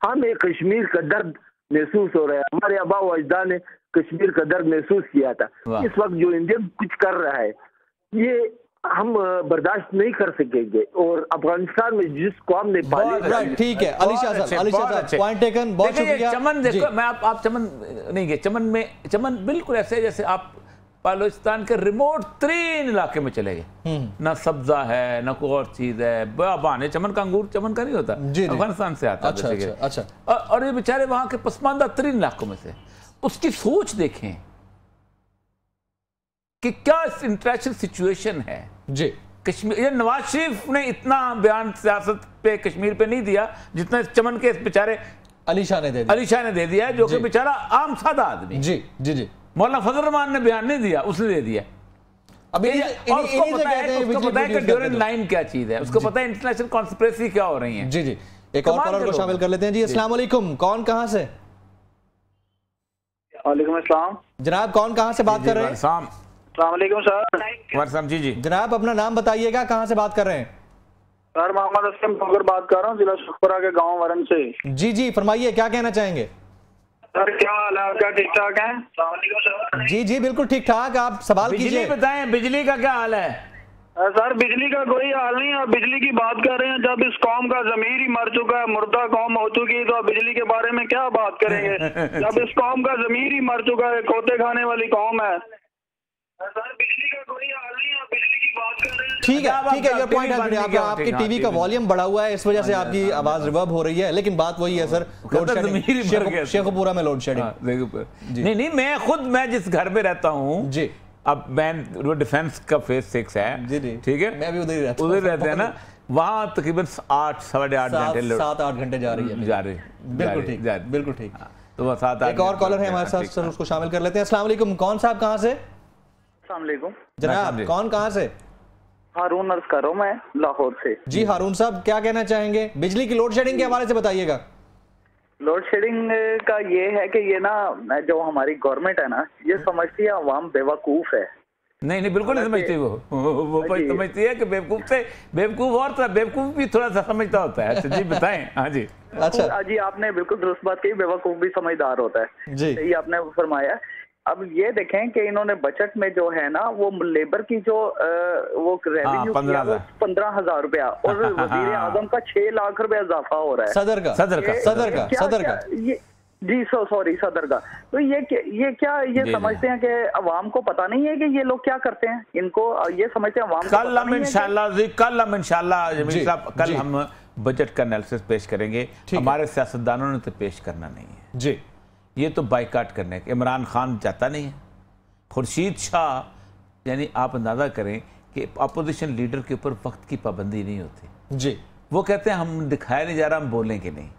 हमें कश्मीर का दर्द महसूस हो रहा है। हमारे आबा व अजदाद ने कश्मीर का दर्द महसूस किया था। इस वक्त जो इंडिया कुछ कर रहा है ये हम बर्दाश्त नहीं कर सकेंगे। और अफगानिस्तान में जिस कौम ने पाले, ठीक है अली शाह साहब, पॉइंट टेकन, बहुत शुक्रिया। चमन देखो, मैं आप चमन नहीं गए, चमन बिल्कुल ऐसे जैसे आप बलूचिस्तान के रिमोट 3 इलाके में चले गए। ना सब्जा है, ना कोई और चीज है, बहाने चमन का अंगूर चमन का नहीं होता, अफगानिस्तान से आता है। अच्छा। और ये बेचारे वहां के पसमानदा 3 इलाकों में से, उसकी सोच देखें कि क्या इंटरनेशनल सिचुएशन है जी। कश्मीर, ये नवाज शरीफ ने इतना बयान सियासत पे कश्मीर पे नहीं दिया जितना चमन के बेचारे अली शाह ने दे दिया, जो कि बेचारा आम सादा आदमी। जी जी जी। मौलाना फजल रहमान ने बयान नहीं दिया, उसने दे दिया। अब उसको पता है कि ड्यूरेंट लाइन क्या चीज है, उसको पता है इंटरनेशनल कॉन्स्पिरेसी क्या हो रही है। जी जी। एक और कॉलर को शामिल कर लेते हैं जी। अस्सलाम वालेकुम, कौन कहां से? वालेकुम अस्सलाम जनाब, कौन कहां से बात कर रहे हैं? अस्सलाम वालेकुम सर। जी जनाब, अपना नाम बताइएगा, कहां से बात कर रहे हैं? सर मोहम्मद असलम ठोकर बात कर रहा हूँ, जिला शुक्रा के गांव वरन से। जी जी, फरमाइए, क्या कहना चाहेंगे? सर क्या हाल है आपका? ठीक ठाक है? जी जी बिल्कुल ठीक ठाक। आप सवाल कीजिए। बताएं, बिजली का क्या हाल है? सर बिजली का कोई हाल नहीं है। आप बिजली की बात कर रहे हैं, जब इस कौम का जमीर ही मर चुका है, मुर्दा कौम हो चुकी है, तो आप बिजली के बारे में क्या बात करेंगे? जब इस कौम का जमीर ही मर चुका है, खोते खाने वाली कौम है। सर बिजली का कोई हाल नहीं है, आप बिजली की बात कर रहे हैं। ठीक है, ये पॉइंट है। आपके टीवी का वॉल्यूम बढ़ा हुआ है, इस वजह से आपकी आवाज रिवर्ब हो रही है, लेकिन बात वही है सर, लोड शेडिंग, शेखपुरा में लोड शेडिंग। नहीं, मैं जिस घर में रहता हूँ जी, अब मैं वो डिफेंस का फेज 6 है, ठीक है, मैं भी उधर ही रहता हूँ, उधर रहते हैं ना, वहाँ तकरीबन 8 साढ़े 8 घंटे 7-8 घंटे जा रही है। बिल्कुल ठीक। तो वह 7-8। एक और कॉलर है हमारे साथ सर, उसको शामिल कर लेते हैं। अस्सलाम वालेकुम, कौन साहब कहाँ से? अस्सलाम वालेकुम जनाब, कौन कहाँ से? हारून अर्ज कर रहा हूँ मैं लाहौर से। जी हारून साहब, क्या कहना चाहेंगे बिजली की लोड शेडिंग के हवाले से? बताइएगा। लोड शेडिंग का ये है कि ये ना, जो हमारी गवर्नमेंट है ना, ये समझती है अवाम बेवकूफ है। नहीं बिल्कुल नहीं समझती। वो समझती है कि बेवकूफ से बेवकूफ, और बेवकूफ भी थोड़ा सा समझता होता है। जी बताएं। हाँ जी। अच्छा जी, आपने बिल्कुल दुरुस्त बात कही, बेवकूफ भी समझदार होता है जी, ये आपने फरमाया। अब ये देखें कि इन्होंने बजट में जो है ना, वो लेबर की जो वो रेवेन्यू 15,000 रुपया, और वजीर आजम का 6 लाख रुपया इजाफा हो रहा है। सदर का जी सॉरी सदर का। तो ये क्या ये समझते हैं कि अवाम को पता नहीं है कि ये लोग क्या करते हैं? इनको ये समझते हैं अवाम। कल हम इंशाल्लाह जमील साहब, कल हम बजट का एनालिसिस पेश करेंगे। हमारे सियासतदानों ने तो पेश करना नहीं है जी, ये तो बाइकाट करने के। इमरान खान चाहता नहीं है। खुर्शीद शाह, यानी आप अंदाजा करें कि अपोजिशन लीडर के ऊपर वक्त की पाबंदी नहीं होती जी। वो कहते हैं हम दिखाया नहीं जा रहा, हम बोलेंगे नहीं।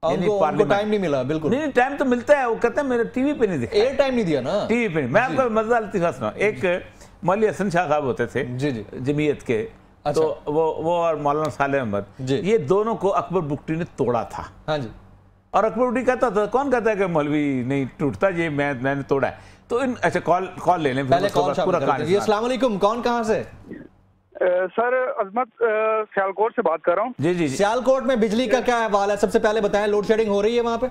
उनको टाइम नहीं मिला। बिल्कुल नहीं, टाइम तो मिलता है। वो कहते हैं मेरे टीवी पे नहीं दिखाया, एयर टाइम नहीं दिया ना टीवी पे। मैं आपको मजेदार लतीफा सुनाऊं। एक मौलवी हसन शाह साहब होते थे जी जमीयत के। अच्छा। तो वो और मौलाना साले अहमद, ये दोनों को अकबर बुकटी ने तोड़ा था। हाँ जी। और अकबर बुकटी कहता था, कौन कहता है कि मौलवी नहीं टूटता, ये मैंने तोड़ा है। तो अच्छा, कॉल ले लें पहले। अस्सलाम वालेकुम, कौन कहां से? सर अजमत सियालकोट से बात कर रहा हूँ। जी। सियालकोट में बिजली का क्या हाल है? सबसे पहले बताएं, लोड शेडिंग हो रही है वहाँ पे?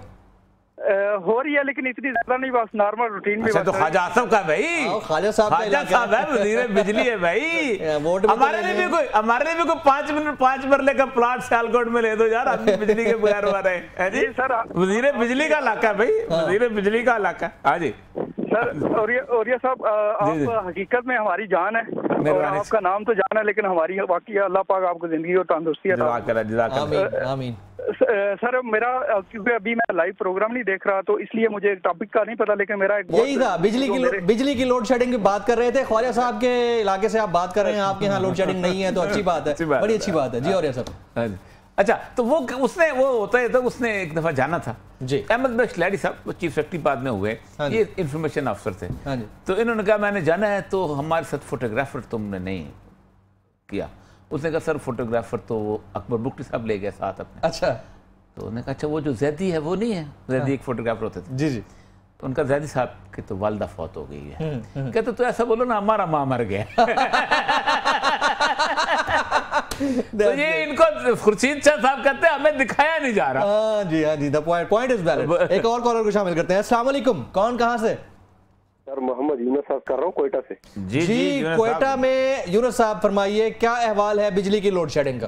हो रही है लेकिन इतनी ज्यादा नहीं, बस नॉर्मल रूटीन में। अच्छा, तो ख्वाजा आसफ का भाई, ख्वाजा साहब है, वजीर बिजली है भाई। हमारे लिए भी कोई 5 मरले का प्लाट सियालकोट में ले दो यार, आदमी बिजली के बगैर हुआ रहे जी सर। वजीर बिजली का इलाका है भाई, वजीर बिजली का इलाका। हाँ जी सर। और ये सब आप हकीकत में हमारी जान है, और आपका नाम तो जान है, लेकिन हमारी बाकी अल्लाह पाक आपको जिंदगी और तंदुरुस्ती आमीन। सर मेरा, क्योंकि अभी मैं लाइव प्रोग्राम नहीं देख रहा तो इसलिए मुझे टॉपिक का नहीं पता, लेकिन मेरा एक यही था, बिजली की लोड शेडिंग की बात कर रहे थे। ख्वाजा साहब के इलाके से आप बात कर रहे हैं, आपके यहाँ लोड शेडिंग नहीं है तो अच्छी बात है, बड़ी अच्छी बात है जी। और ये सब अच्छा, तो वो होता है, तो उसने एक दफा जाना था जी। अहमद बख्श लैडी साहब, वो चीफ सेक्रेटरी बाद में हुए, ये इंफॉर्मेशन अफसर थे। तो इन्होंने कहा मैंने जाना है, तो हमारे साथ फोटोग्राफर तुमने नहीं किया। उसने कहा सर फोटोग्राफर तो वो अकबर बुकटी साहब ले गए साथ अपने। अच्छा, तो उन्होंने कहा अच्छा वो जो जैदी है वो नहीं है? जैदी एक फोटोग्राफर होते थे जी जी। तो उनका जैदी साहब की तो वालदा फौत हो गई है। कहते तो ऐसा बोलो ना, हमारा माँ मर गया। तो ये इनको खुर्शीद शाह साहब कहते हैं हमें दिखाया नहीं जा रहा। हाँ जी, द पॉइंट इज वैलिड। एक और कॉलर को शामिल करते हैं। अस्सलाम वालेकुम, कौन कहाँ से? सर मोहम्मद यूनुस साहब कर रहा हूँ, कोयटा से। जी कोयटा में यूनुस साहब फरमाइए, क्या अहवाल है बिजली की लोड शेडिंग का?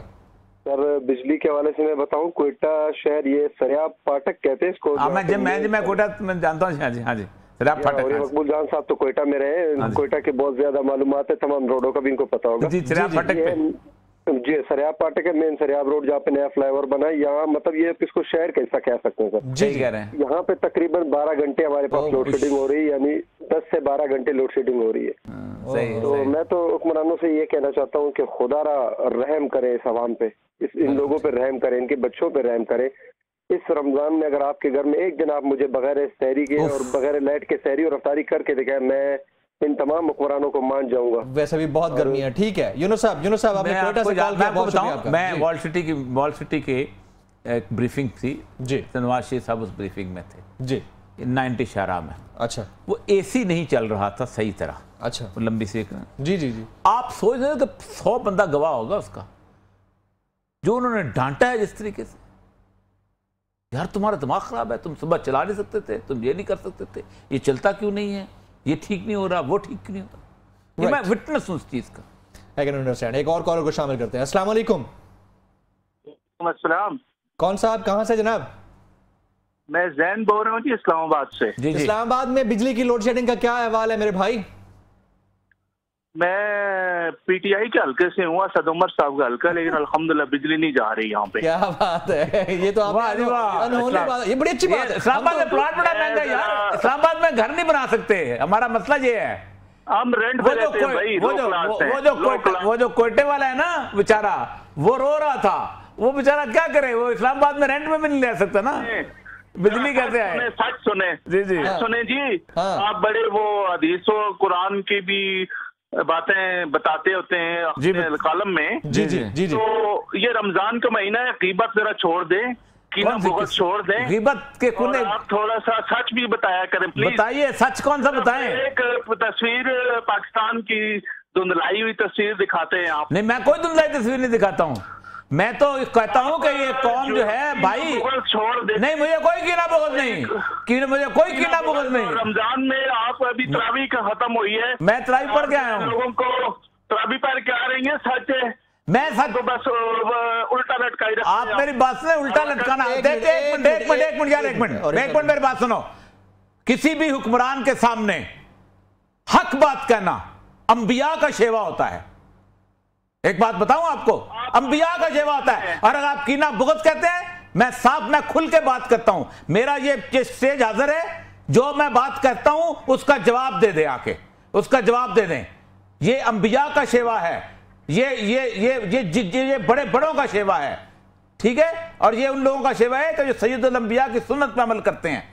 सर बिजली के हवाले से मैं बताऊं, कोयटा शहर ये सरियाब फाटक कहते हैं इसको। मैं कोयटा में जानता हूँ। हाँ जी सरियाब फाटक। मकबूल जान साहब तो कोयटा में रहे, कोयटा के बहुत ज्यादा मालूमात है, तमाम रोडों का भी इनको पता होगा जी। सरियाब फाटक जी, सरियाब फाटक है, मेन सरियाब रोड जहाँ पे नया फ्लाईओवर बना है। यहाँ मतलब ये इसको शहर का हिस्सा कह सकते हैं सर जी, कह रहे हैं। यहाँ पे तकरीबन 12 घंटे हमारे पास लोड शेडिंग हो रही है, यानी 10 से 12 घंटे लोड शेडिंग हो रही है। तो मैं तो हुक्मरानों से ये कहना चाहता हूँ कि खुदारा रहम करे इस आवाम पे, इन लोगों पे रहम करें, इनके बच्चों पे रहम करें। इस रमजान में अगर आपके घर में एक दिन आप मुझे बगैर सहरी के और बगैर लाइट के सहरी और अफ्तारी करके दिखाए, मैं इन तमाम हुक्मरानों को मान जाऊंगा। वैसे भी बहुत गर्मी है। ठीक है यूनुस साहब, आपने कोयटा से कॉल किया, बहुत शुक्रिया आपका। मैं वॉल सिटी के एक ब्रीफिंग थी जी, नवाज शरीफ साहब उस ब्रीफिंग में थे जी, 90 शाहरा में। अच्छा, वो एसी नहीं चल रहा था सही तरह। अच्छा, लंबी सी जी। आप सोच रहे हो कि 100 बंदा गवाह होगा उसका, जो उन्होंने डांटा है जिस तरीके से। यार तुम्हारा दिमाग खराब है, तुम सुबह चला नहीं सकते थे, तुम ये नहीं कर सकते थे, ये चलता क्यों नहीं है, ये ठीक नहीं हो रहा, वो ठीक क्यों नहीं हो रहा। ये मैं विटनेस हूं उस चीज का। I can understand. एक और कॉलर को शामिल करते हैं। अस्सलाम वालेकुम। अस्सलाम। कौन साहब, कहां से जनाब? मैं जैन बोल रहा हूँ जी, इस्लामाबाद से। जी। इस्लामाबाद में बिजली की लोड शेडिंग का क्या अहवाल है मेरे भाई? मैं पीटीआई के हल्के से हूँ, असद उमर साहब का हल्का, लेकिन अल्हम्दुलिल्लाह बिजली नहीं जा रही यहाँ पे। क्या बात है, ये तो अनहोनी बात, ये बड़ी अच्छी बात है। इस्लामाबाद में प्लॉट बड़ा महंगा यार, इस्लामाबाद में घर नहीं बना सकते, हमारा मसला ये है। हम रेंट पे रहते हैं भाई। वो जो कोयटे वाला है ना बेचारा, वो रो रहा था, वो बेचारा क्या करे, वो इस्लामाबाद में रेंट में भी नहीं ले सकता ना, बिजली कैसे आए। सच सुने जी सुने जी, आप बड़े वो हदीसों कुरान की भी बातें बताते होते हैं अपने कॉलम में। जी। तो ये रमजान का महीना है, गीबत जरा छोड़ दें, कीना बहुत छोड़ दें, गीबत के कुने आप थोड़ा सा सच भी बताया करें प्लीज। बताइए सच कौन सा बताएं। एक तस्वीर पाकिस्तान की धुंधलाई हुई तस्वीर दिखाते हैं आप। नहीं, मैं कोई धुंधलाई तस्वीर नहीं दिखाता हूँ, मैं तो कहता हूँ कि ये कौम जो है भाई, छोड़ दे। नहीं मुझे कोई कीना बुगज नहीं, मुझे कोई कीना बुगज नहीं। रमजान में आप अभी तरावी का खत्म हुई है, मैं तरावी पढ़ के आया हूँ, लोगों को तरावी पढ़ के आ रही है, सच है। मैं सच तो बस उल्टा लटकाई रखते आप मेरी बात सुने, उल्टा लटकाना। एक मिनट मेरी बात सुनो। किसी भी हुक्मरान के सामने हक बात कहना अंबिया का शेवा होता है। एक बात बताऊं आपको, अंबिया का शेवा होता है। और अगर आप कीना बुगत कहते हैं, मैं खुल के बात करता हूं, मेरा ये स्टेज हाजिर है, जो मैं बात करता हूं उसका जवाब दे दे, आके उसका जवाब दे दें। ये अंबिया का शेवा है, ये बड़े बड़ों का शेवा है, ठीक है। और ये उन लोगों का शेवा है जो सैयदुल अंबिया की सुन्नत पे अमल करते हैं।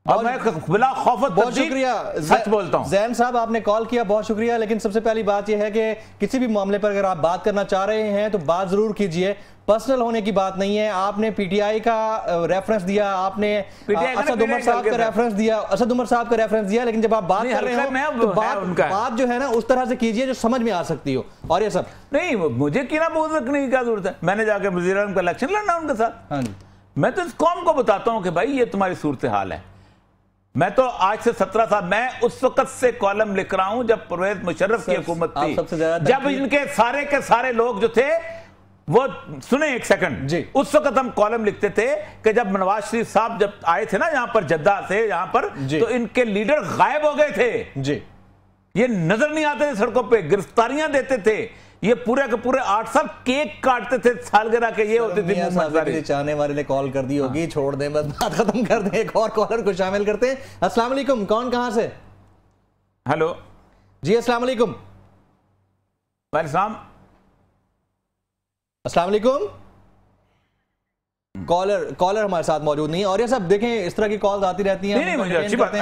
और मैं बिला खौफ बहुत शुक्रिया, सच बोलता हूं। जैन साहब आपने कॉल किया, बहुत शुक्रिया। लेकिन सबसे पहली बात यह है कि किसी भी मामले पर अगर आप बात करना चाह रहे हैं तो बात जरूर कीजिए, पर्सनल होने की बात नहीं है। आपने पीटीआई का रेफरेंस दिया, आपने असद उमर साहब का रेफरेंस दिया, लेकिन जब आप बात कर रहे हो तो बात जो है ना उस तरह से कीजिए जो समझ में आ सकती हो। और ये सब नहीं, मुझे कीना बुगज रखने की क्या जरूरत है, मैंने जाके वज़ीर-ए-आज़म का इलेक्शन लड़ना उनके साथ। हाँ जी, मैं तो इस कौम को बताता हूं कि भाई ये तुम्हारी सूरत हाल है। मैं तो आज से 17 साल, मैं उस वक्त से कॉलम लिख रहा हूं जब परवेज मुशर्रफ की हुकूमत थी, जब इनके सारे के सारे लोग जो थे वो, सुने एक सेकंड जी, उस वक्त हम कॉलम लिखते थे कि जब नवाज शरीफ साहब जब आए थे ना यहाँ पर जद्दा से, यहाँ पर तो इनके लीडर गायब हो गए थे जी, ये नजर नहीं आते थे सड़कों पे, गिरफ्तारियां देते थे, ये पूरे के पूरे 8 साल केक काटते थे सालगिरह के, ये होते थे। चाहने वाले ने कॉल कर दी होगी, छोड़ दें बस, बात खत्म कर दें, एक और कॉलर को शामिल करते हैं। अस्सलाम वालेकुम, कौन कहां से? हेलो जी अस्सलाम वालेकुम। अस्सलाम वालेकुम। कॉलर हमारे साथ मौजूद नहीं है। और ये सब देखें, इस तरह की कॉल्स आती रहती हैं। नहीं, मुझे अच्छी बात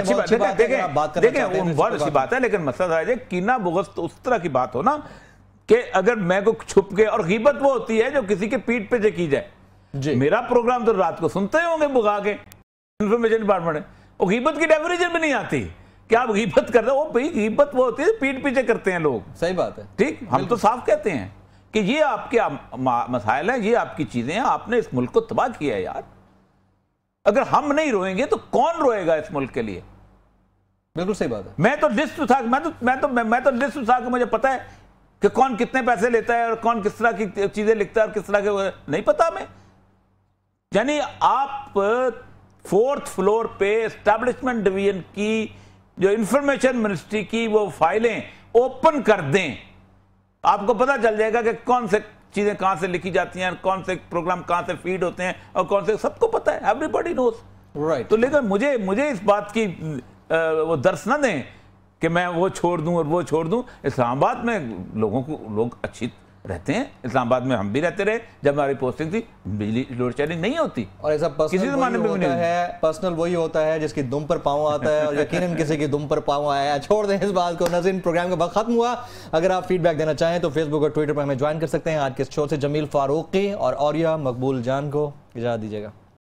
देखें, बहुत अच्छी बात है, लेकिन मसला है कीना बुग़्ज़ तो उस तरह की बात हो ना कि अगर मैं को छुप के, और गीबत वो होती है जो किसी के पीठ पे से की जाए जी। मेरा प्रोग्राम तो रात को सुनते होंगे बुगा के, इंफॉर्मेशन डिपार्टमेंट है, वो गीबत की डेफिनेशन भी नहीं आती कि आप गीबत कर रहे हो। भाई गीबत वो होती है पीठ पीछे करते हैं लोग। सही बात है, ठीक, हम तो साफ कहते हैं कि ये आपके मसाइल हैं, ये आपकी चीजें हैं, आपने इस मुल्क को तबाह किया है यार। अगर हम नहीं रोएंगे तो कौन रोएगा इस मुल्क के लिए? बिल्कुल सही बात है। मैं तो लिस्ट उठा, मैं तो लिस्ट उठा के मुझे पता है कि कौन कितने पैसे लेता है और कौन किस तरह की चीजें लिखता है और किस तरह के नहीं पता हमें। यानी आप 4th फ्लोर पे एस्टैब्लिशमेंट डिवीजन की जो इंफॉर्मेशन मिनिस्ट्री की वो फाइलें ओपन कर दें, आपको पता चल जाएगा कि कौन से चीजें कहां से लिखी जाती हैं, कौन से प्रोग्राम कहां से फीड होते हैं और कौन से, सबको पता है, एवरीबॉडी नोज राइट। तो लेकिन मुझे इस बात की वो दर्श न दें कि मैं वो छोड़ दूं और वो छोड़ दूं। इस्लामाबाद में लोग अच्छी रहते हैं, इस्लामाबाद में हम भी रहते रहे, जब हमारी पोस्टिंग थी बिजली लोड शेडिंग नहीं होती। और ऐसा किसी जमाने में नहीं है, पर्सनल वही होता है जिसकी दुम पर पाँव आता है, और यकीनन किसी की दुम पर पाँव आया। छोड़ दें इस बात को। नाज़रीन, प्रोग्राम का वक्त खत्म हुआ। अगर आप फीडबैक देना चाहें तो फेसबुक और ट्विटर पर हमें ज्वाइन कर सकते हैं। आज के शो से जमील फारूकी और औरिया मकबूल जान को इजाज़त दीजिएगा।